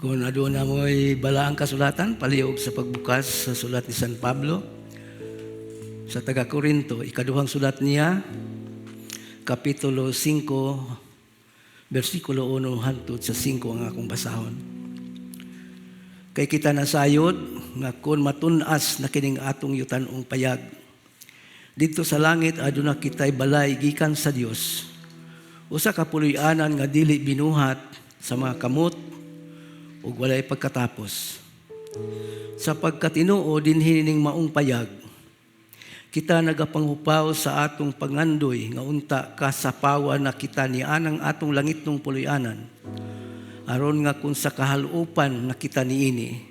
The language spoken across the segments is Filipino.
Kung aduna na mo'y balaang kasulatan, palihog sa pagbukas sa sulat ni San Pablo sa taga-Korinto, ikaduhang sulat niya, Kapitulo 5, versikulo 1 hangtod sa 5 ang akong basahon. Kay kita nasayod, nga kung matunas na kining atong yutanong payag, dito sa langit aduna kita'y balay gikan sa Dios, usa ka puloy-anan nga dili binuhat sa mga kamot ug walay pagkatapos. Sa pagkatinuo dinhi ning maong payag, kita nagapanghupaw sa atong pangandoy nga unta kasapawan na kita ni anang atong langitnong puloy-anan, aron nga kung sa kahalupan na kita niini,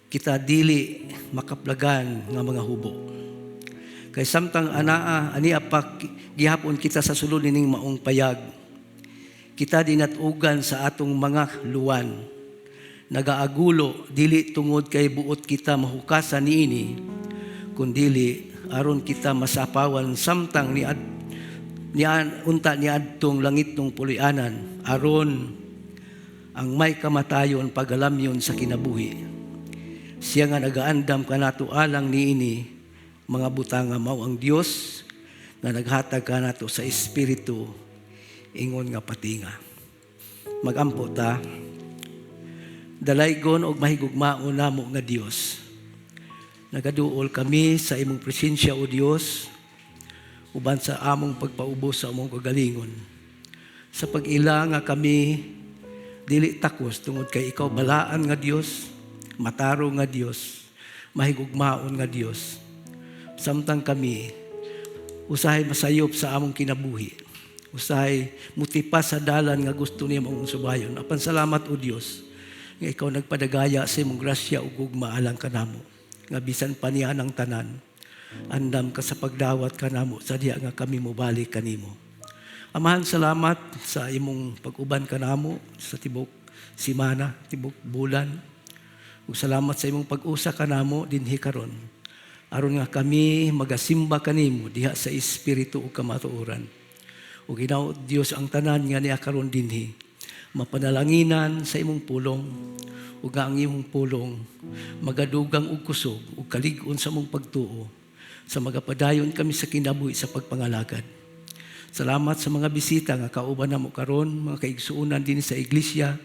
kita dili makaplagan nga mga hubo. Kay samtang ania pa gihapon kita sa sulod ning maong payag, kita dinatugan sa atong mga luwan, nagaagulo dili tungod kay buot kita mahukasan niini, kundili aron kita masapawan samtang unta niadtong langitong puloy-anan, aron ang may kamatayon pagalamyon sa kinabuhi. Siya nga nagaandam kanato alang niini, mga butanga mao ang Dios nga naghatag kanato sa espiritu ingon nga patinga. Magampo ta, dalaygon og mahigugmaon namo nga Dios. Nagaduol kami sa imong presensya o Dios, uban sa among pagpaubos sa among kagalingon. Sa pag-ila nga kami dili takos tungod kay ikaw balaan nga Dios, mataro nga Dios, mahigugmaon nga Dios. Samtang kami usahay masayop sa among kinabuhi, usahay mutipas sa dalan nga gusto niya mong subayon. Apan salamat o Dios nga ikaw nagpadagaya sa imong grasya ug gugma alang kanamo, nga bisan pa niya ng tanan, andam ka sa pagdawat kanamo sa diya nga kami mobalik kanimo. Amahan, salamat sa imong pag-uban kanamo sa tibok simana, tibok bulan. Ug salamat sa imong pag-usa kanamo dinhi karon, aron nga kami magasimba kanimo diha sa espiritu ug kamatuoran. Ug ginaw Dios ang tanan nga niya karon dinhi, mapanalanginan sa imong pulong, ug ang imong pulong magadugang og kusog ug kalig-on sa mong pagtuo, sa magapadayon kami sa kinabuhi sa pagpangalagad. Salamat sa mga bisita nga kauban namo karon, mga kaigsuonan din sa iglesia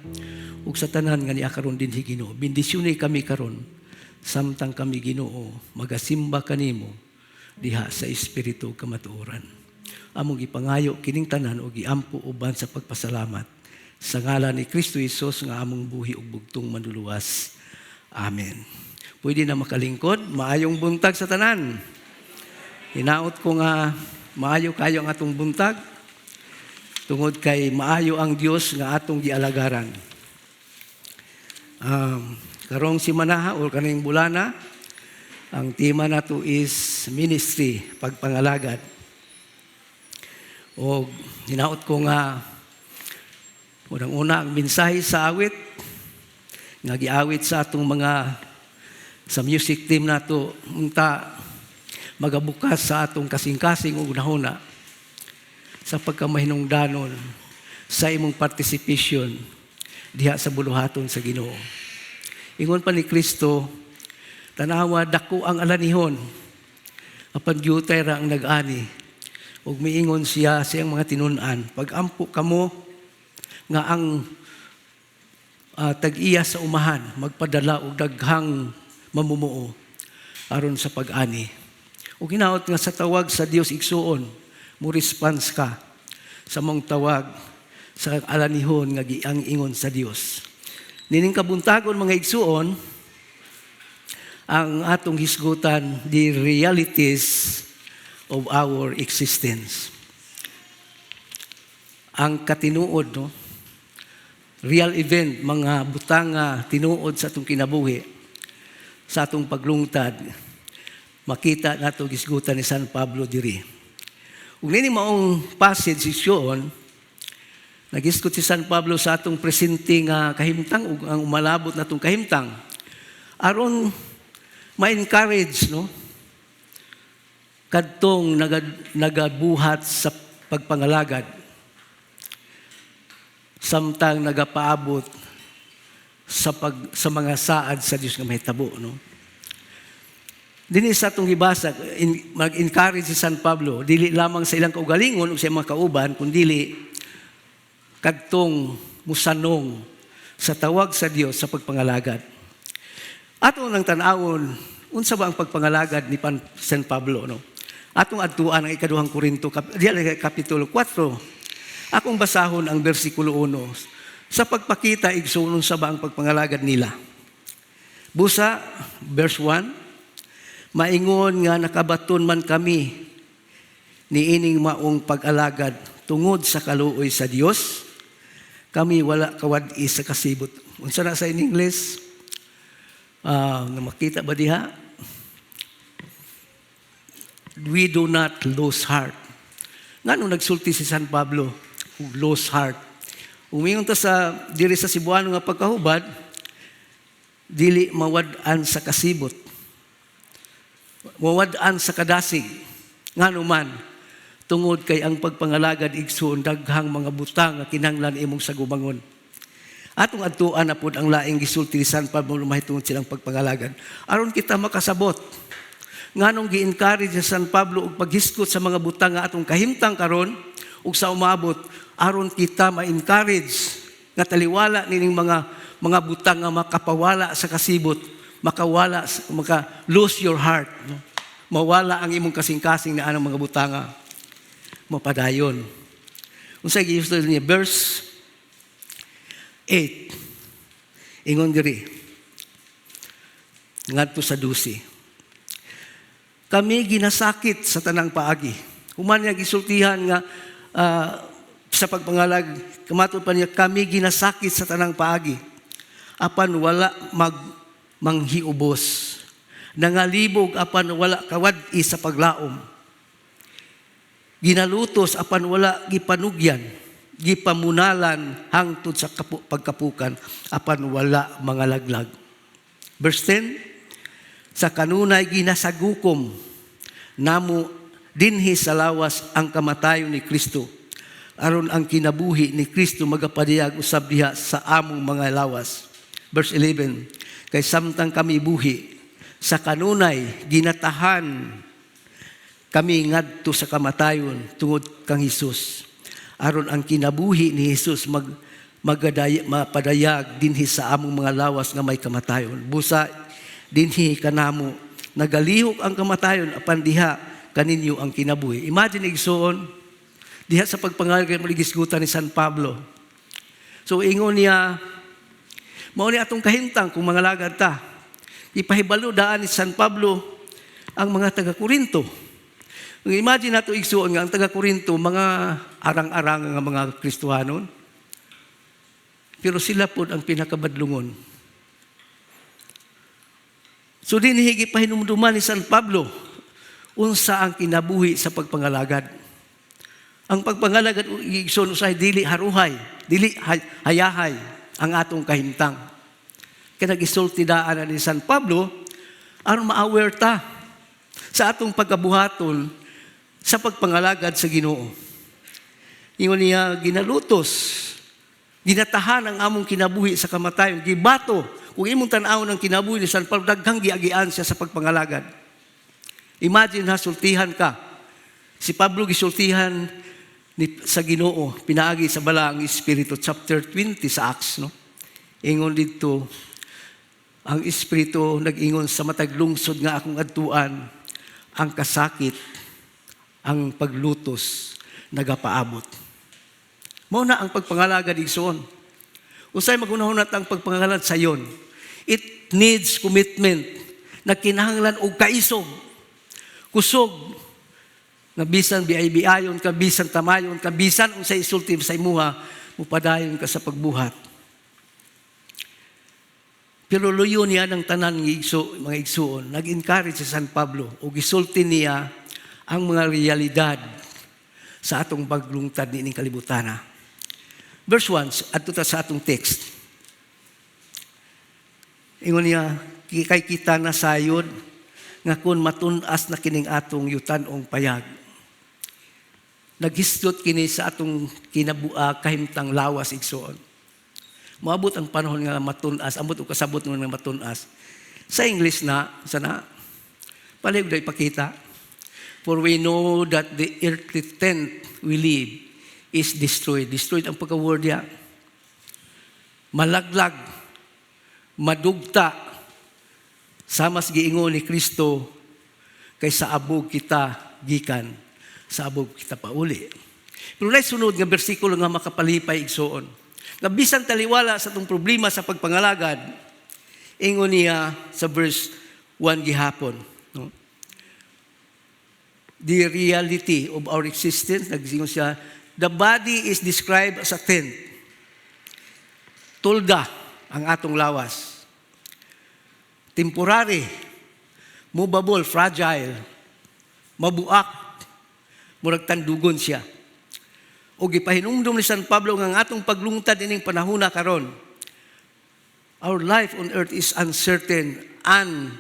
ug sa tanan nga niya karon dinhi Ginoo. Bendisyonay kami karon samtang kami Ginoo magasimba kanimo diha sa espiritu kamatuoran. Among ipangayo kining tanan ug giampo uban sa pagpasalamat sa ngalan ni Kristo Jesus nga among buhi ug bugtong manluluwas. Amen. Pwede na makalingkod. Maayong buntag sa tanan. Hinaot ko nga maayo kayo ang atong buntag, tungod kay maayo ang Dios nga atong gialagaran. Karong simana o kaning bulana, ang tema nato is ministry, pagpangalagad. O hinaot ko nga unang-una ang mensahe sa awit nga giawit sa atong mga sa music team nato, unta magabukas sa atong kasing-kasing ug unahuna sa pagkamahinungdanon sa imong participation diha sa buluhaton sa Ginoo. Ingon pa ni Kristo, tanawa dako ang alanihon, apan gyutay ra ang nag-ani, ug miingon siya sa iyang mga tinun-an, pag-ampo kamo nga ang tag-iya sa umahan magpadala og daghang mamumuo aron sa pag-ani. Ug hinaot nga sa tawag sa Dios igsuon, mo response ka sa mong tawag sa alanihon nga giang ingon sa Dios. Nining kabuntagon mga igsuon, ang atong hisgutan the realities of our existence. Ang katinuod, no? Real event, mga butanga tinuod sa atong kinabuhi, sa atong paglungtad, makita nato gisgutan ni San Pablo diri. Ug nini maong passage siyon, nagisgot si San Pablo sa atong presente nga kahimtang ug ang umalabot natong kahimtang aron ma-encourage, no, kadtong nagabuhat sa pagpangalagad samtang nagapaabot sa mga saad sa Dios nga mahitabo, no? Dini sa atong gibasa, mag-encourage si San Pablo, dili lamang sa ilang kaugalingon o sa mga kauban, kundi kadtong musanong sa tawag sa Dios sa pagpangalagad. Ato nang tanawon, unsa ba ang pagpangalagad ni San Pablo, no? Atong adtuan ang ikaduhang Korinto, kapitulo 4. Akong basahon ang versikulo 1. Sa pagpakita, igsunon sa ba ang pagpangalagad nila. Busa, verse 1, maingon nga nakabaton man kami ni ining maong pag-alagad tungod sa kaluoy sa Dios, kami wala kawad-i sa kasibot. Unsa na sa in English? Na makita ba diha? We do not lose heart. Ngano nagsulti si San Pablo, lose heart. Umingon ta sa diri sa Cebuano nga pagkahubad, dili mawad-an sa kasibot. Mawad-an sa kadasig. Ngano man, tungod kay ang pagpangalagad igsoon daghang mga butang nga kinahanglan imong sagubangon. Atong adtuan na pud ang laing gisulti ni San Pablo mahitungod silang pagpangalagad. Aron kita makasabot nganong gi-encourage ni San Pablo og paghiskot sa mga butang nga atong kahimtang karon ug sa umabot aron kita ma-encourage nga taliwala nining mga butang nga makapawala sa kasibot, maka lose your heart, no? Mawala ang imong kasing-kasing na anang mga butanga mapadayon. Unsay giusto niya verse 8. Ingon diri ngadto sa 12. Kami ginasakit sa tanang paagi. Human niya gisultihan nga sa pagpangalag, kamatud pa niya, kami ginasakit sa tanang paagi. Apan wala manghiubos. Nangalibog apan wala kawad-i sa paglaom. Ginalutos apan wala gipanugyan. Gipamunalan hangtod sa pagkapukan apan wala mga laglag. Verse 10. Sa kanunay ginasagukom namo dinhi sa lawas ang kamatayon ni Kristo aron ang kinabuhi ni Kristo magapadiyag usab diha sa among mga lawas. Verse 11. Kay samtang kami buhi sa kanunay ginatahan kami ngadto sa kamatayon tungod kang Hesus aron ang kinabuhi ni Hesus mapadayag dinhi sa among mga lawas nga may kamatayon. Busa dinhi kanamo nagalihok ang kamatayon apan diha kaninyo ang kinabuhi. Imagine igsoon diha sa pagpangalagad mo gisgutan ni San Pablo. So ingon niya mao ni atong kahimtang kung mga lagad ta. Ipahibalo daan ni San Pablo ang mga taga-Korinto. Imagine nato igsuon nga ang taga-Korinto mga arang-arang nga mga Kristohanon. Pero sila pod ang pinakabadlungon. So dinhi pahinumduman ni San Pablo unsa ang kinabuhi sa pagpangalagad. Ang pagpangalagad igsoon usay dili haruhay, dili hayahay ang atong kahimtang. Kaya nagisulti daan ni San Pablo aron ma-aware ta sa atong pagkabuhaton sa pagpangalagad sa Ginoo. Ingon niya ginalutos, ginatahan ang among kinabuhi sa kamatayon, gibato. Kung imong tan-awon ang kinabuhi ni San Pablo, daghang giagian siya sa pagpangalagad. Imagine ha, sultihan ka. Si Pablo gisultihan sa Ginoo, pinaagi sa bala ang Espiritu, chapter 20 sa Acts, no? Ingon dito, ang Espiritu nag-ingon sa matag lungsod nga akong adtuan, ang kasakit, ang paglutos, nagapaabot. Mao na ang pagpangalagad igsoon. Usay magunahon ang pagpangalagad sayon. It needs commitment na kinahanglan og kaisog. Kusog nga bisan biay-biayon ka, bisan tamayon ka, bisan unsay isulti sa imuha, mupadayon ka sa pagbuhat. Pero luyo niya ng tanan mga igsuon, nag-encourage si San Pablo o gisulti niya ang mga realidad sa atong paglungtad nining kalibutana. Verse 1, adto ta sa atong text. Ingon niya, kay kita na sayod nga kun matun-as na kining atong yutan-ong payag. Naghistot kini sa atong kahimtang lawas igsoon. Moabot ang panahon nga matunas, ambot o kasabot nga matunas. Sa English na, sana, palihog na ipakita. For we know that the earthly tent we live is destroyed. Destroyed ang pagka-word niya. Malaglag, madugta, samas giingon ni Kristo, kaysa abog kita gikan, sa abog kita pauli. Pero na sunod nga bersikulo nga makapalipay igsoon. Nga bisan taliwala sa itong problema sa pagpangalagad, ingon niya sa verse 1 gihapon. No? The reality of our existence, nagsingon siya, the body is described as a tent. Tulda ang atong lawas. Temporary, movable, fragile, mabuak, murag tandugon siya. O gipahinumdum ni San Pablo nga ang atong paglungtad ining panahona karon. Our life on earth is uncertain and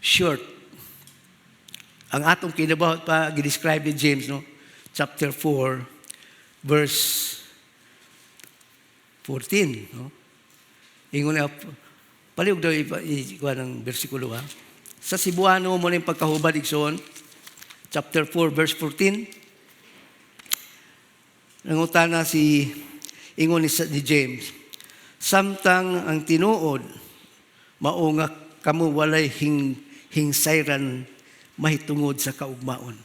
short. Ang atong kinabuhat pa gi-describe ni James, no? Chapter 4, verse 14, no? Ingon na palihog daw ikuha ng bersikulo, ha? Sa Cebuano mo na yung pagkahubad igsoon, chapter 4, verse 14. Nangutana ingon ni James, samtang ang tinuod, mao nga kamo walay hingsayran mahitungod sa kaugmaon.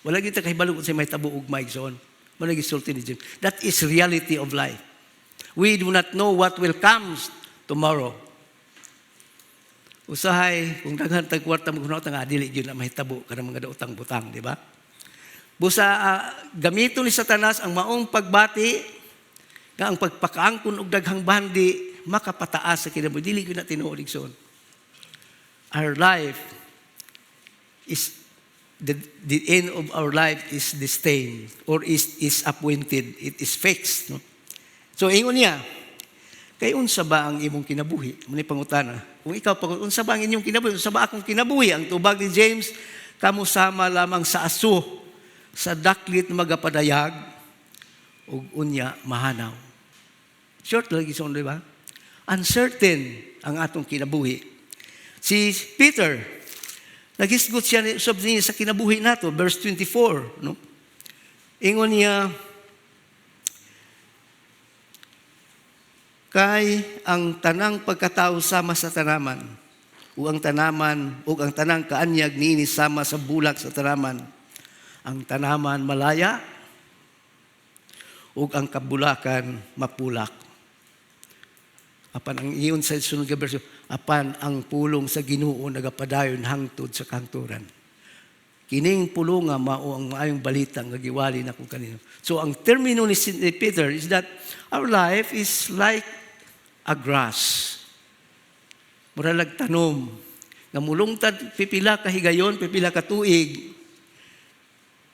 Wala kita kahibalo kung sa mahitabo ugma igsoon. Wala gisulti ni James. That is reality of life. We do not know what will come tomorrow. Usahay, kung daghan tagkwarta mo kunot nga dili gyud na mahitabo kanang mga daotang butang, di ba? Busa gamito ni Satanas ang maong pagbati nga ang pagpakaangkon og daghang bandi makapataas sa kinabuhi, dili gyud na tinuod igsoon. Our life is the end of our life is destined or is appointed, it is fixed, no? So ingon niya, kay unsa ba ang imong kinabuhi? Muni pangutana. Kung ikaw pag unsa ba ang inyong kinabuhi? Unsa ba akong kinabuhi? Ang tubag ni James, kamo sama lamang sa aso, sa daklit magapadayag ug unya mahanaw. Short lagi sa di ba? Uncertain ang atong kinabuhi. Si Peter, nagisgot siya sa kinabuhi nato, verse 24, no? Ingon niya, kay ang tanang pagkatao sama sa tanaman, o ang tanaman, o ang tanang kaanyag niini sama sa bulak sa tanaman. Ang tanaman malaya, o ang kabulakan mapulak. Apan ang iyon sa sunod nga bersyo, apan ang pulong sa Ginoo nagapadayon hangtod sa kanturan. Kining pulong nga mao ang maayong balita nga giwali na kung kanino. So ang termino ni Peter is that our life is like a grass. Muralag tanom. Nga mulungtad, pipila ka higayon, pipila ka tuig.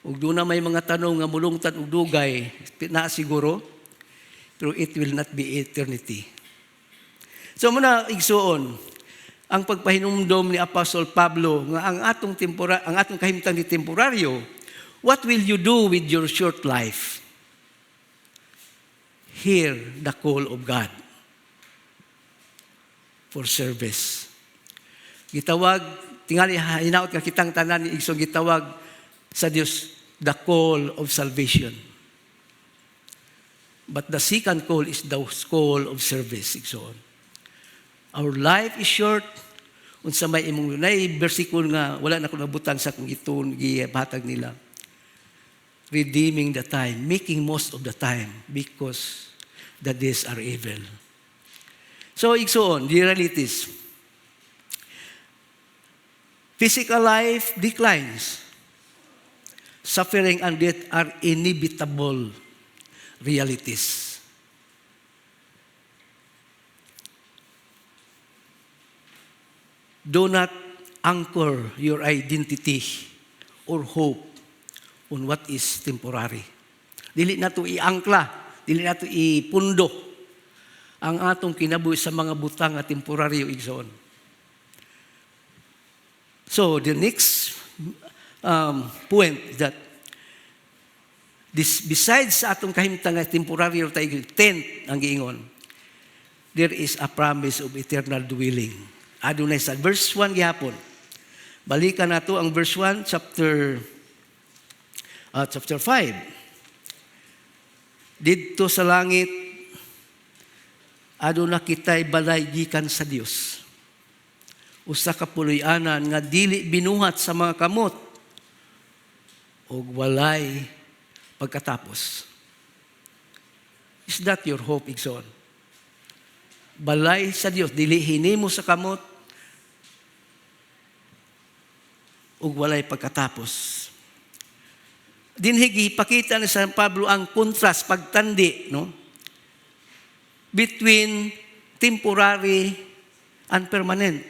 Ug doon na may mga tanong nga mulungtad ug dugay, na siguro, pero it will not be eternity. So muna igsuon, ang pagpahinumdom ni Apostle Pablo nga ang atong kahimtang ni temporaryo, what will you do with your short life? Hear the call of God for service. Gitawag, tingali hinaut nga kitang tanan ni igsoon gitawag sa Dios the call of salvation. But the second call is the call of service igsoon. Our life is short. Unsa may imong nay bersikulo nga wala na ko nabutang sa kung giton gihatag nila. Redeeming the time, making most of the time because the days are evil. So, igsoon, the realities. Physical life declines. Suffering and death are inevitable realities. Do not anchor your identity or hope on what is temporary. Dili na ito iangkla, dili na ito ipundo ang atong kinabuhi sa mga butang at temporaryo igsoon. So, the next point that This, besides sa atong kahimtang nga temporary or tayo tent ang giingon, there is a promise of eternal dwelling. Adunay sa verse 1 gihapon. Balikan nato ang verse 1, chapter 5. Didto sa langit, aduna kita'y balay gikan sa Dios. Usa ka puloy-anan nga dili binuhat sa mga kamot ug walay pagkatapos. Is that your hope, Igsoon? Balay sa Dios, dili hinimo sa kamot ug walay pagkatapos. Dinhi ipakita ni San Pablo ang kontrast, pagtandi, no? Between temporary and permanent.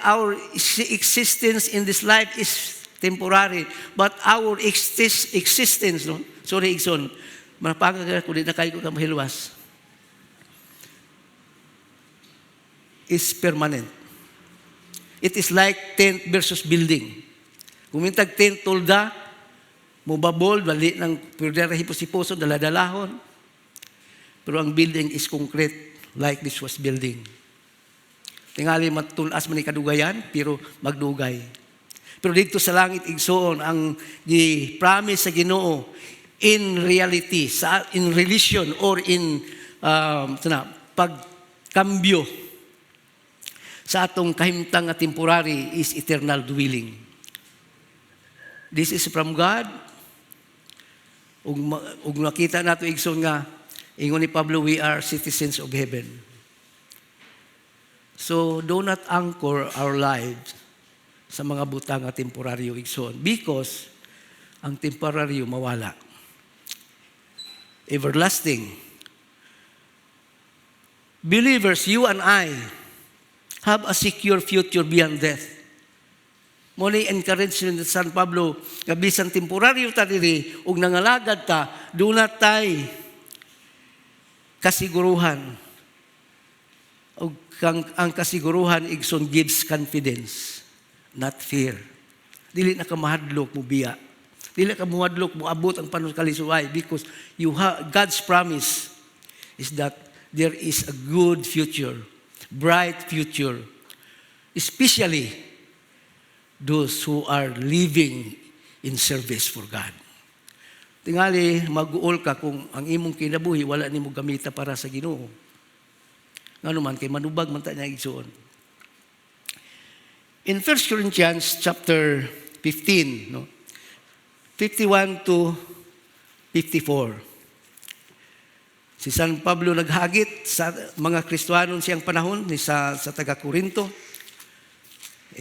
Our existence in this life is temporary, but our existence, no? Sorry, Igsoon, manapagag ko, di na kayo ka mahilwas, is permanent. It is like tent versus building. Kung mintag tent tolda, mubabol, bali ng pwede hipos-hiposo, daladalahon. Pero ang building is concrete, like this was building. Tingali matulas man ni kadugayan, pero magdugay. Pero dito sa langit, Igsoon, ang promise sa Ginoo, in reality, in relation or in pagkambyo sa atong kahimtang nga temporary is eternal dwelling. This is from God. Ug nakita nato, Igsoon, nga ingon ni Pablo, we are citizens of heaven. So do not anchor our lives sa mga butang at temporaryo, Igsoon, because ang temporaryo mawala. Everlasting. Believers, you and I have a secure future beyond death. Muna encouragement ni San Pablo, nga bisan temporaryo ta diri, ug nangalagad ta, do not tay kasiguruhan. Ug ang kasiguruhan, Igsoon, gives confidence, not fear. Dili na ka mahadlok mo biya. Dili ka mahadlok mo abot ang panungkalisuway, because God's promise is that there is a good future, bright future, especially those who are living in service for God. Tingali, mag-uol ka kung ang imong kinabuhi, wala ni mo gamita para sa Ginoo. Nga naman, kay manubag man ta niya, Igsoon. In 1 Corinthians chapter 15, no? 51 to 54, si San Pablo naghagit sa mga Kristiyanon siyang panahon ni sa taga-Korinto.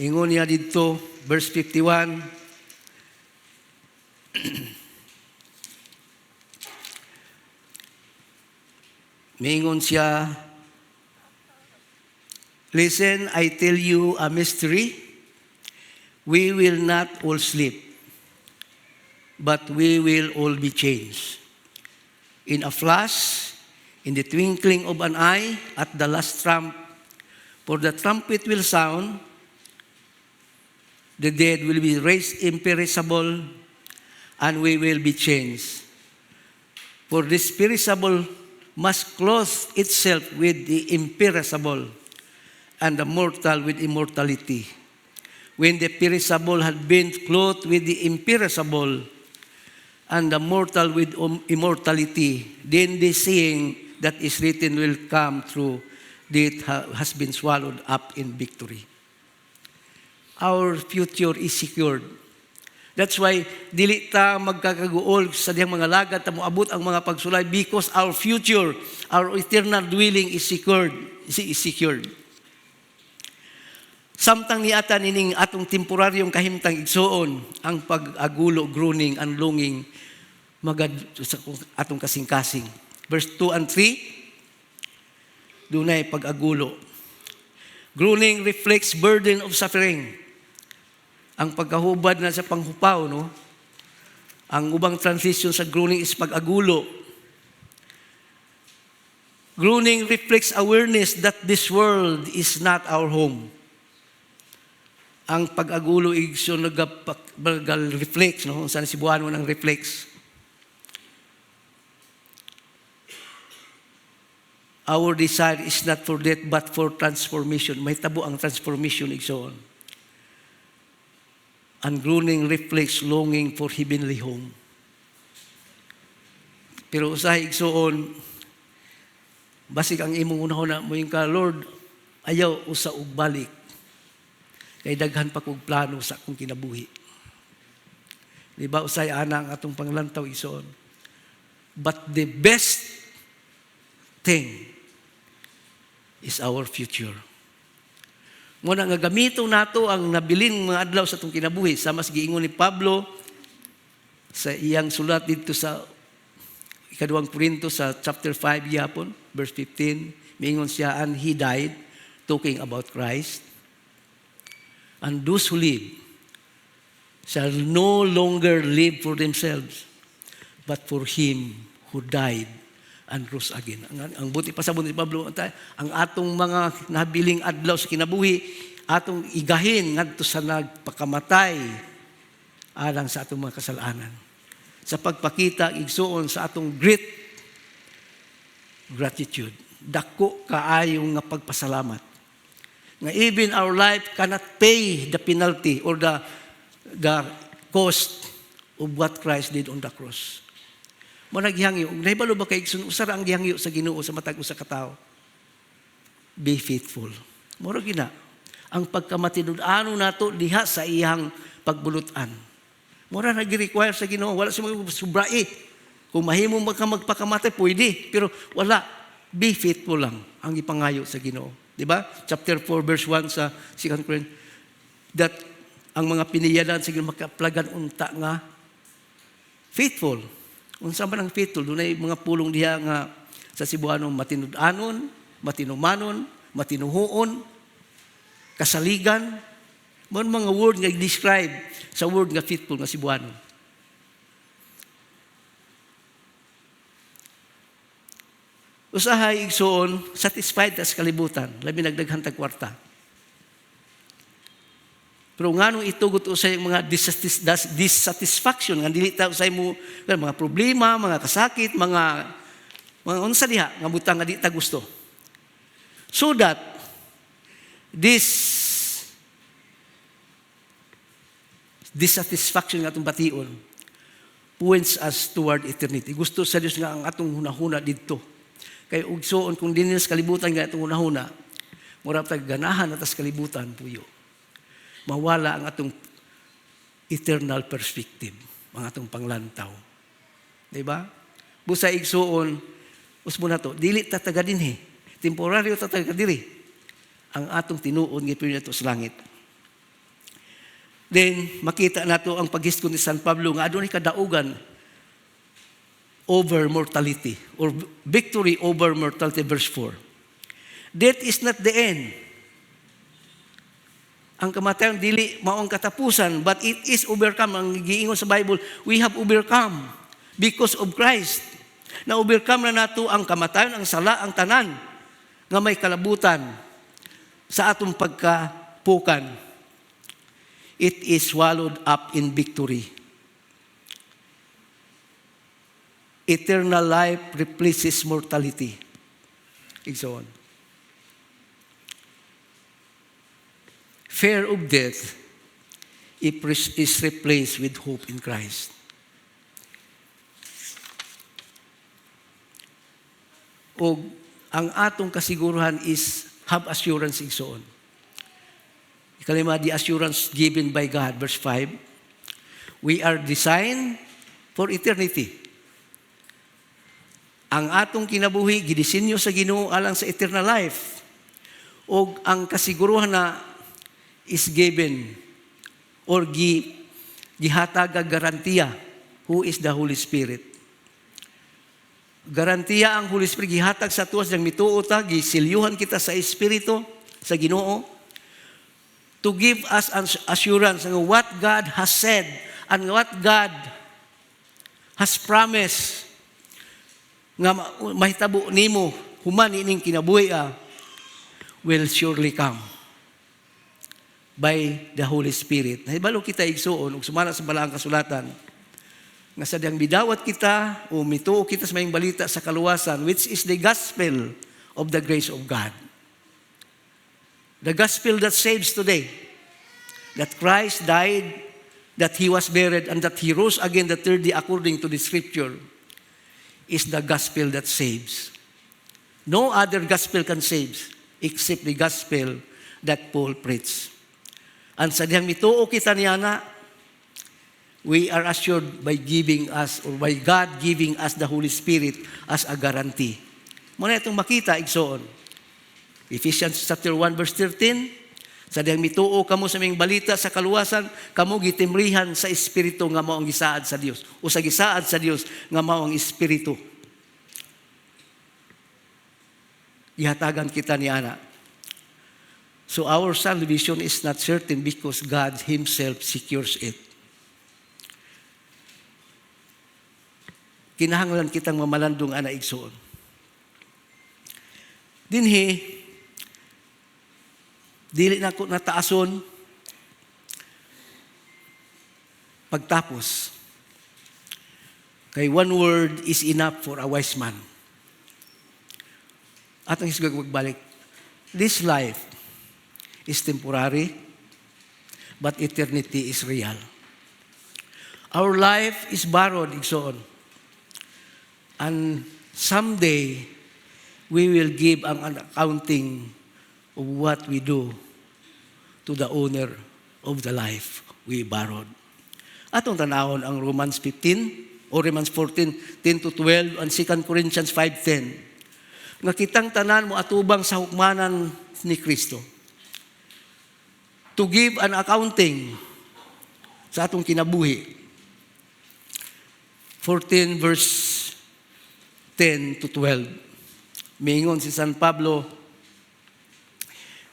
Ingon niya dito, verse 51, mingon siya, listen, I tell you a mystery. We will not all sleep, but we will all be changed. In a flash, in the twinkling of an eye, at the last trump, for the trumpet will sound, the dead will be raised imperishable, and we will be changed. For this perishable must clothe itself with the imperishable, and the mortal with immortality. When the perishable had been clothed with the imperishable, and the mortal with immortality, then the saying that is written will come true, death has been swallowed up in victory. Our future is secured. That's why dili ta magkakaguol sa diyang mga lagad ta moabot ang mga pagsulay, because our future, our eternal dwelling is secured. Samtang niata nining atong temporaryong kahimtang, Igsoon, ang pag-agulo, groaning, and longing magad sa atong kasing-kasing. Verse 2 and 3, dunay pag-agulo. Groaning reflects burden of suffering. Ang pagkahubad na sa panghupaw, no? Ang ubang translation sa groaning is pag-agulo. Groaning reflects awareness that this world is not our home. ang pag-agulo igso nag-reflex, no? Saan si buwan mo ng reflex. Our desire is not for death, but for transformation. May tabo ang transformation, igsoon. Ang groaning reflex, longing for heavenly home. Pero usahay, igsoon, basig ang imong unahuna mo yung ka, Lord, ayaw usa og balik. Kay daghan pa kog plano sa akong kinabuhi. Di ba, usay ana ang atong panglantaw, igsoon. But the best thing is our future. Muna nga gamito nato ang nabiling mga adlaw sa itong kinabuhi. Sa mas giingon ni Pablo sa iyang sulat dito sa ikaduhang Korinto sa chapter 5 yapon, verse 15, miingon siya, and he died, talking about Christ. And those who live shall no longer live for themselves, but for him who died and rose again. Ang buti pa sa buti Pablo, ang atong mga nabiling adlaw sa kinabuhi, atong igahin ngadto sa nagpakamatay alang sa atong mga kasalanan. Sa pagpakita, igsuon sa atong great gratitude. Dako kaayong nga pagpasalamat. Nga even our life cannot pay the penalty or the cost of what Christ did on the cross. Mo naghihangyo, nahibalo ba kay usara ang gihangyo sa Ginoo sa matag usa ka tawo? Be faithful. Moro gina ang pagkamatinud-ano nato diha sa iyang pagbulutan. Mora nag-require sa Ginoo, wala si subrai. Kung mahimo ka magpakamatay pwede, pero wala. Be faithful lang ang ipangayo sa Ginoo. Di ba? Chapter 4 verse 1 sa 2 Corinthians, that ang mga piniyadan sige makaplagan unta nga faithful. Unsa man ang faithful, dunay mga pulong diha nga sa Cebuano matinud-anon, matinumanon, matinuhoon, kasaligan. Mo mga word nga describe sa word nga faithful nga Cebuano. Usahay igsoon, satisfied sa kalibutan, labi nagdaghan tag kwarta. Pero nganong itugot usay mga dissatisfaction nga dili ta usay mo mga problema, mga kasakit, mga unsa diha nga butang nga di ta gusto. So that this dissatisfaction nga atong bation points us toward eternity. Gusto sa Dios nga ang atong hunahuna didto. Kay ugsoon kung dinhi sa kalibutan nga atong hunahuna, mura tag ganahan atas kalibutan puyo. Mawala ang atong eternal perspective, ang atong panglantaw. Diba? Busa igsuon, usmo na to, dili tataga dinhi, temporaryo tataga diri, ang atong tinuod ng ipinyo sa langit. Then, makita nato ang paghiskon ni San Pablo nga adunay kadaugan over mortality, or victory over mortality, verse 4. Death is not the end. Ang kamatayon dili maong katapusan, but it is overcome. Ang giingon sa Bible, we have overcome because of Christ. Na-overcome na nato ang kamatayon, ang sala, ang tanan, nga may kalabutan sa atong pagkapukan. It is swallowed up in victory. Eternal life replaces mortality. So on. Fear of death is replaced with hope in Christ. O ang atong kasiguruhan is have assurance igsoon. Ikalima, the assurance given by God, verse 5. We are designed for eternity. Ang atong kinabuhi gidisenyo sa Ginoo alang sa eternal life. O ang kasiguruhan na is given or gihatag garantiya, who is the Holy Spirit. Garantiya ang Holy Spirit gihatag sa tuwas ng mituo ta, gisilyuhan kita sa Espiritu sa Ginoo to give us an assurance ng what God has said and what God has promised nga mahitabo nimo human ining kinabuhi will surely come. by the Holy Spirit. Nahibalo kita igsuon ug sumala sa balaang kasulatan nga sadyang bidawat kita o mituo kita sa mayong balita sa kaluwasan, which is the gospel of the grace of God. The gospel that saves today, that Christ died, that He was buried, and that He rose again the third day according to the Scripture, is the gospel that saves. No other gospel can save except the gospel that Paul preached. And sadyang mituo kita niyana, we are assured by giving us, or by God giving us the Holy Spirit as a guarantee. Muna itong makita, igsoon. Ephesians chapter 1 verse 13, sadyang mituo kamo sa aming balita sa kaluwasan, kamo gitimrihan sa Espiritu nga mao ang gisaad sa Dios, o sa gisaad sa Dios nga mao ang Espiritu. Ihatagan kita niyana. So our salvation is not certain because God Himself secures it. Kinahanglan kitang mamalandong ana igsoon. Dinhi, dili na ko nataason pagtapos. Kay one word is enough for a wise man. Atong isgag magbalik. This life is temporary, but eternity is real. Our life is borrowed, igsoon. And someday, we will give an accounting of what we do to the owner of the life we borrowed. Atong tanawon ang Romans 15, o Romans 14, 10 to 12, and 2 Corinthians 5:10. Nga kitang tanan mo atubang sa hukmanan ni Kristo. To give an accounting sa atong kinabuhi. 14 verse 10 to 12. Mingon si San Pablo,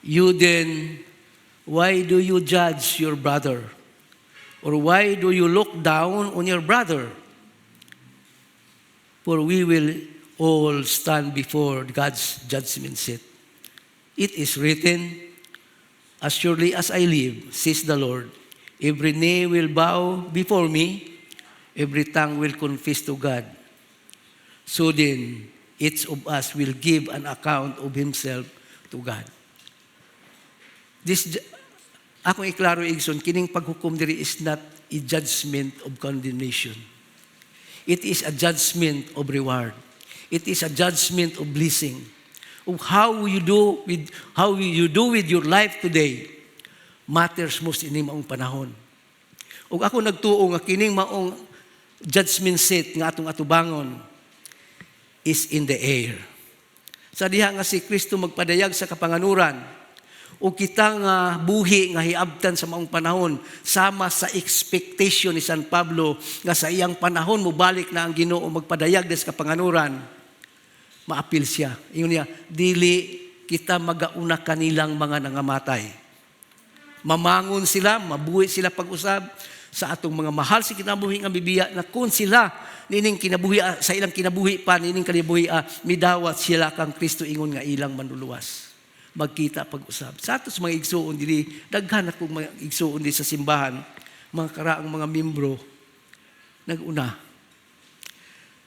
you then, why do you judge your brother? Or why do you look down on your brother? For we will all stand before God's judgment seat. It is written, as surely as I live, says the Lord, every knee will bow before me, every tongue will confess to God. So then, each of us will give an account of himself to God. This, akong iklaro igsoon, kining paghukom diri is not a judgment of condemnation. It is a judgment of reward. It is a judgment of blessing. Of how you do with your life today matters most ini maong panahon. Ug ako nagtuo nga kining maong judgment seat nga atong atubangon is in the air. Sa diha nga si Kristo magpadayag sa kapanganuran, o kita nga buhi nga hiabtan sa maong panahon sama sa expectation ni San Pablo nga sa iyang panahon mobalik na ang Ginoo magpadayag des kapanganuran, maapil siya. Ingon niya, dili kita magauna kanilang mga nangamatay. Mamangon sila, mabuhi sila pag-usab sa atong mga mahal si kinabuhi nga bibiya na kung sila nining kinabuhi sa ilang kinabuhi pa nining kinabuhi midawat sila kang Kristo ingon nga ilang manluluwas. Magkita pag-usab. Sa atos mga igsuon dili daghan akong mga igsuon di sa simbahan, mga karaang mga membro naguna.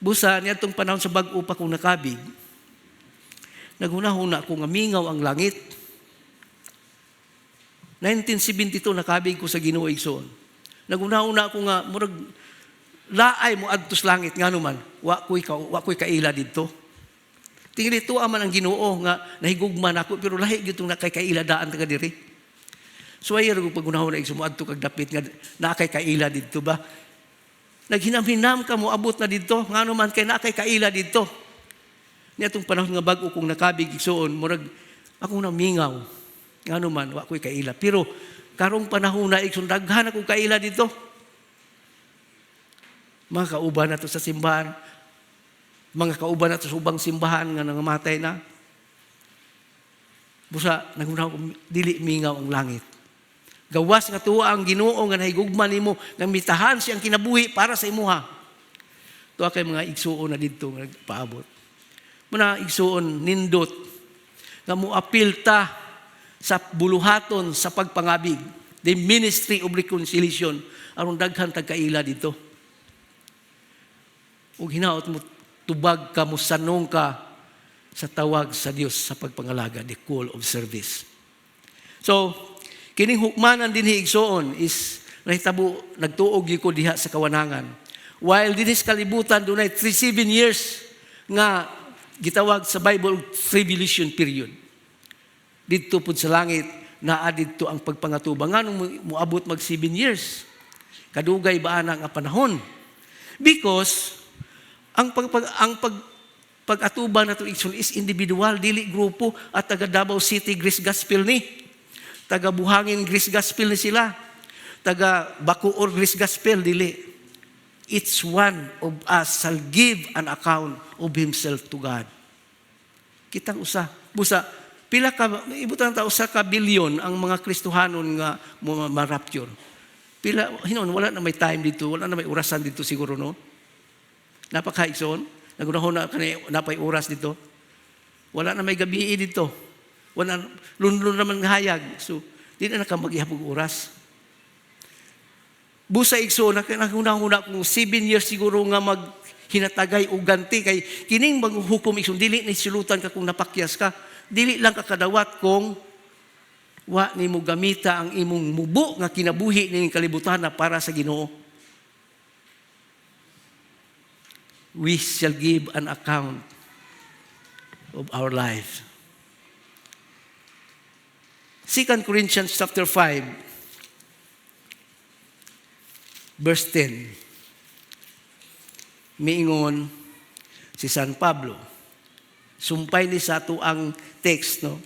Busa niadtong panahon sa bag-o pa kong nakabig, naghuna-huna ko nga mingaw ang langit. 1972 nakabig ko sa Ginoo igsoon. Naghuna-huna ko nga murag laay mo adtos langit nganuman, wa ko'y kaila didto. Tingili to aman ang Ginoo nga nahigugman ako pero lahi gyud tong nakay-kaila daan taga diri. So ayo pag gunahon na igsumo adto kag dapit nga nakay kaila didto ba? Naghinam-hinam ka mo abot na didto, ngano man kay nakay kaila didto. Niadtong panahon nga bag-o kong nakabig igsoon, murag ako na mingaw. Ngano man wa ko'y kaila. Pero karong panahon na igsoon daghan akong kaila didto. Mga kauban nato sa simbahan, mga kauban nato sa ubang simbahan nga nangamatay na. Busa nagunaw dili mingaw ang langit. Gawas nga tuwa ang Ginoo nga nahigugman nimo nga mitahan siyang kinabuhi para sa imuha. Tuwa kay mga igsuon na didto nga nagpaabot. Muna igsuon nindot nga moapil ta sa buluhaton sa pagpangabig, the ministry of reconciliation, aron daghan tagkaila dito. Ug hinaot mo tubag ka, mo sanong ka sa tawag sa Dios sa pagpangalaga, the call of service. So, kining hukmanan din hiigsoon is nahitabo, nagtuog ko diha sa kawanangan. While dinis kalibutan, dunay 7 years nga gitawag sa Bible tribulation period. Dito po sa langit, naa dito ang pagpangatubang. Nga nung muabot mag 7 years, kadugay ba na nga panahon? Because, pag-atubang na ito is individual, dili grupo, at taga Davao City Grace Gospel ni. Taga Buhangin Grace Gospel ni sila. Taga Bacoor Grace Gospel, dili. Each one of us shall give an account of himself to God. Kitang usa. Busa, pila ka, ibutan ta usa ka bilyon ang mga Kristohanon nga ma-rapture. Pila, hinon, wala na may time dito, wala na may orasan dito siguro, no? Napakaigsoon. Nagunahon na napay oras dito. Wala na may gabi dito. Wala, lunlun naman ng hayag. So, di na nakamagihapog oras. Busa igsoon, nagunahon kung 7 years siguro nga maghinatagay o ganti. Kay kining maghukom igsoon, dili na sulutan ka kung napakyas ka. Dili lang kakadawat kung wa ni mo gamita ang imong mubo nga kinabuhi ning kalibutan na para sa Ginoo. We shall give an account of our life. 2 Corinthians chapter 5, verse 10. Miingon si San Pablo. Sumpay ni sa ato ang text, no?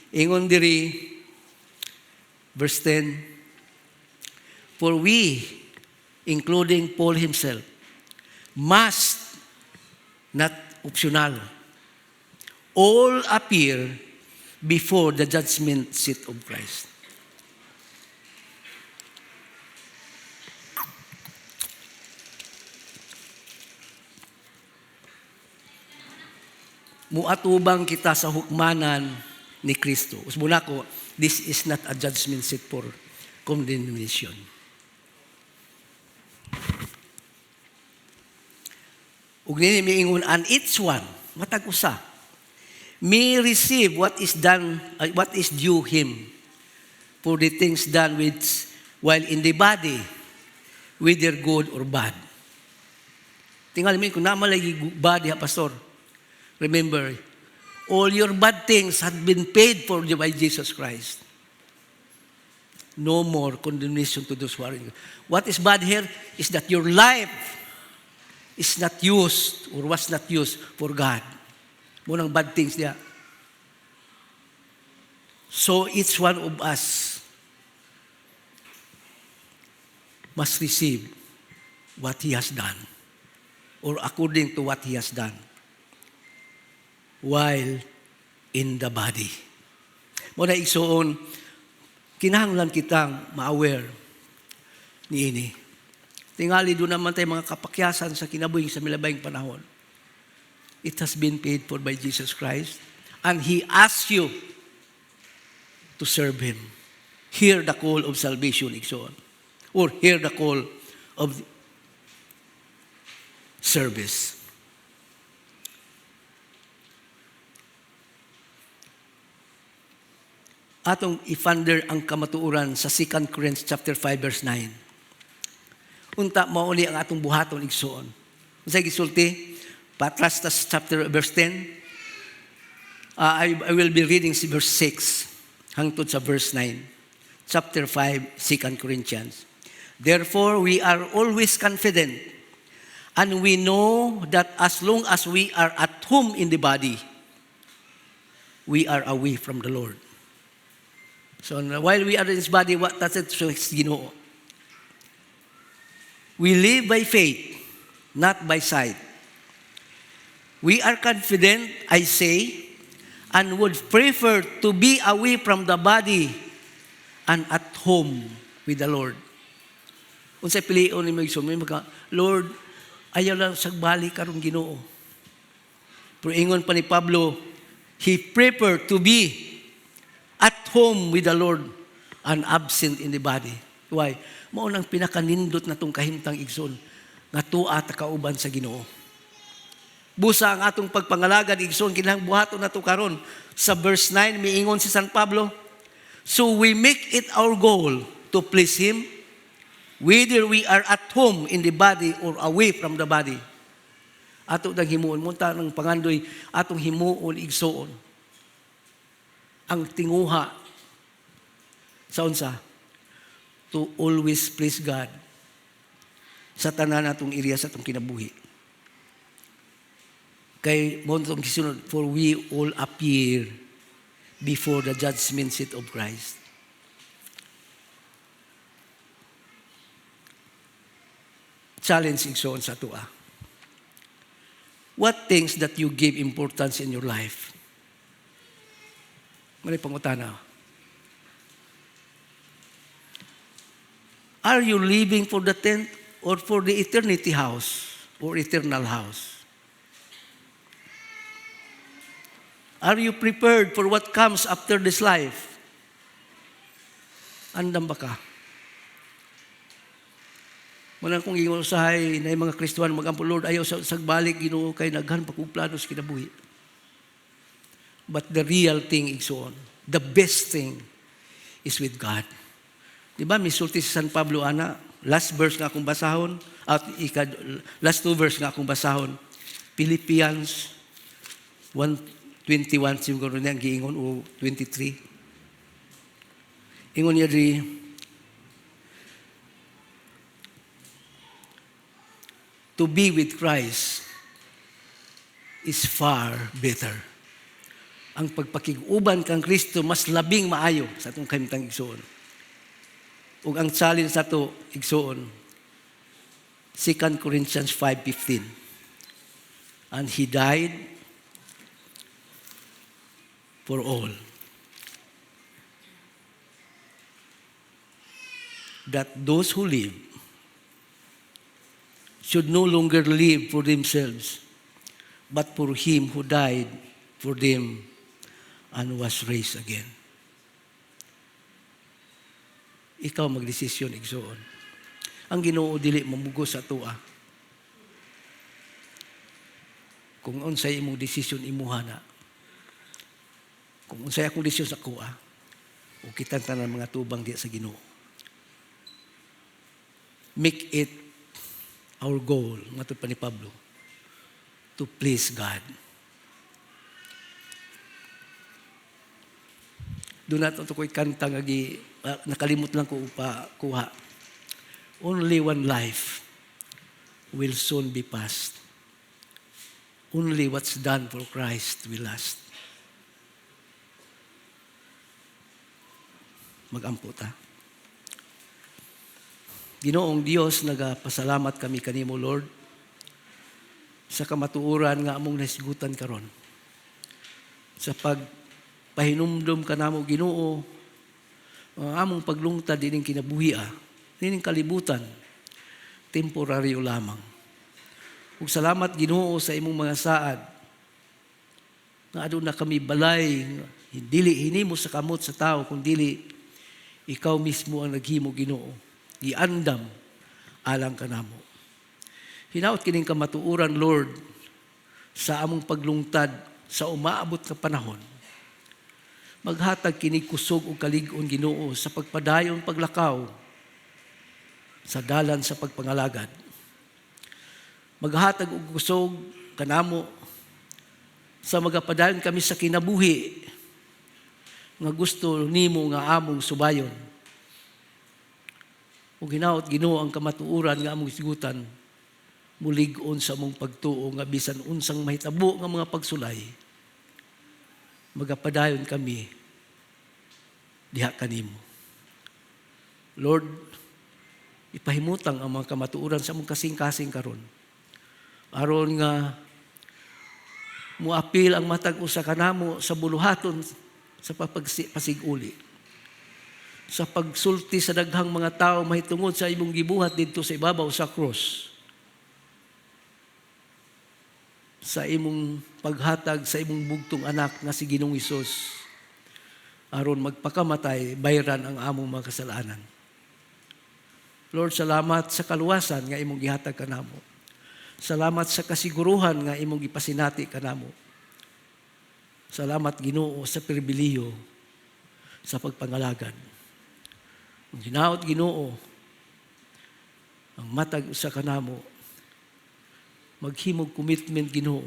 Ingon diri, verse 10, for we, including Paul himself, must, not optional, all appear before the judgment seat of Christ. Muatubang kita sa hukmanan ni Kristo. Usbuna ko, this is not a judgment seat for condemnation. Ug nini miingon, and each one, matag usa, may receive what is due him for the things done while in the body, whether good or bad. Tingali mo kung namalagi body ha, pastor. Remember, all your bad things had been paid for by Jesus Christ. No more condemnation to those who are in. What is bad here is that your life is not used or was not used for God. Munang bad things niya. So each one of us must receive what he has done or according to what he has done while in the body. Muna igsoon, kinahanglan kitang ma-aware ni ini. Tingali doon naman tayo mga kapakyasan sa kinabuhi sa milabayng panahon. It has been paid for by Jesus Christ. And He asks you to serve Him. Hear the call of salvation, igsoon. Or hear the call of service. Atong i-funder ang kamatuoran sa 2 Corinthians chapter 5 verse 9. Unta mauli ang atong buhaton igsoon. Unsay gisulti? Patrastas chapter verse 10. I will be reading si verse 6 hangtod sa verse 9. Chapter 5, 2 Corinthians. Therefore, we are always confident, and we know that as long as we are at home in the body, we are away from the Lord. So while we are in this body, what does it show? Ginoo. We live by faith, not by sight. We are confident, I say, and would prefer to be away from the body and at home with the Lord. Unsay pilion ni Magson, Lord, ayaw lang sagbalik karong Ginoo. Pero ingon pa ni Pablo, he preferred to be at home with the Lord and absent in the body. Why? Mao nang pinakanindot na tong kahimtang igsoon nga tuwa ta kauban sa Ginoo. Busa ang atong pagpangalagad igsoon kinahanglan buhaton nato karon. Sa verse 9 miingon si San Pablo, so we make it our goal to please Him, whether we are at home in the body or away from the body. Ato nang himuon, munta ng pangandoy, atong himuon igsoon. Ang tinguha sa unsa? To always please God sa tanan atong area sa atong kinabuhi. Kay mo itong kisunod, for we all appear before the judgment seat of Christ. Challenge igsoon sa tua. What things that you give importance in your life? Mali pangutana. Are you living for the tent or for the eternity house or eternal house? Are you prepared for what comes after this life? Andam ba ka? Muna kong ingon usahay na yung mga Kristuhan magampo, Lord, ayaw sa sagbalik, Ginoo, kay naghan pa kong plano sa kinabuhi. But the real thing is on. The best thing is with God. Diba, misulti si San Pablo, ana, last verse nga akong basahon, last two verse nga akong basahon, Philippians 1:21, siguro niya ang giingon, o 23. Ingon niya di, to be with Christ is far better. Ang pagpakiguban kang Kristo mas labing maayo sa atong kahimtang igsoon. Ug ang challenge sa to igsoon, 2 Corinthians 5:15. And He died for all, that those who live should no longer live for themselves, but for Him who died for them and was raised again. Ikaw magdesisyon igsoon. Ang Ginoo dili mamugo sa tuwa. Kung unsay imong desisyon imuha na. Kung unsay akong desisyon sa kuha, o kitang tanan mga tubang diya sa Ginoo. Make it our goal, matod pa ni Pablo, to please God. Doon natin ito ko'y kanta nga nakalimot lang ko upa kuha. Only one life will soon be past. Only what's done for Christ will last. Mag-ampo ta. Ginoong Dios, nagapasalamat kami kanimo, Lord, sa kamatuoran nga among nasigutan karon. Sa pagpahinumdum ka namo, Ginoo, ang among paglungtad dining kinabuhi, dining kalibutan, temporaryo lamang. Ug salamat, Ginoo, sa imong mga saad, nga aduna kami balay, dili hinimo sa kamot sa tao, kung dili ikaw mismo ang naghimo, Ginoo. Iandam alang kanamo. Hinaot kining kamatuuran, Lord, sa among paglungtad sa umaabot ka panahon. Maghatag kini kusog o kalig-on, Ginoo, sa pagpadayon paglakaw sa dalan sa pagpangalagad. Maghatag og kusog kanamo sa magapadayon kami sa kinabuhi nga gusto nimo nga among subayon. O ginaot, Ginoo, ang kamatuuran nga among sigutan, mulig-on sa among pagtuo nga bisan unsang mahitabo nga mga pagsulay, magapadayon kami diha kanimo. Lord, ipahimutang ang mga kamatuuran sa among kasing-kasing karon. Aron nga muapil ang matag usa kanamo sa buluhaton sa pasiguli. Sa pagsulti sa daghang mga tao mahitungod sa imong gibuhat dito sa ibabaw sa cross. Sa imong paghatag sa imong bugtong anak nga si Ginoong Hesus. aron magpakamatay bayran ang among mga kasalanan. Lord, salamat sa kaluwasan nga imong gihatag kanamo. Salamat sa kasiguruhan nga imong gipasinati kanamo. Salamat, Ginoo, sa pribiliyo sa pagpangalagad. Ang hinaot, Ginoo, ang matag usa kanamo, maghimog commitment, Ginoo,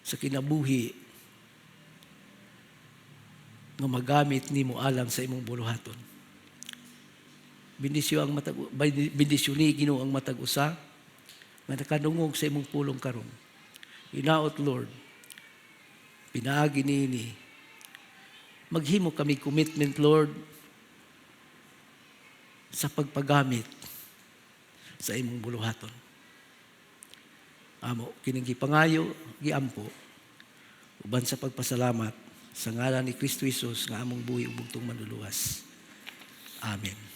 sa kinabuhi nga magamit nimo alang sa imong buluhaton. Bendisyon ni Ginoo ang matag usa nga nakadungog sa imong pulong karon. Hinaot, Lord, pinaagi niini. Maghimo kami commitment, Lord, sa pagpagamit sa imong buluhaton. Amo, kining gipangayo, giampo, uban sa pagpasalamat sa ngalan ni Kristo Jesus nga among buhi ug bugtong manluluwas. Amen.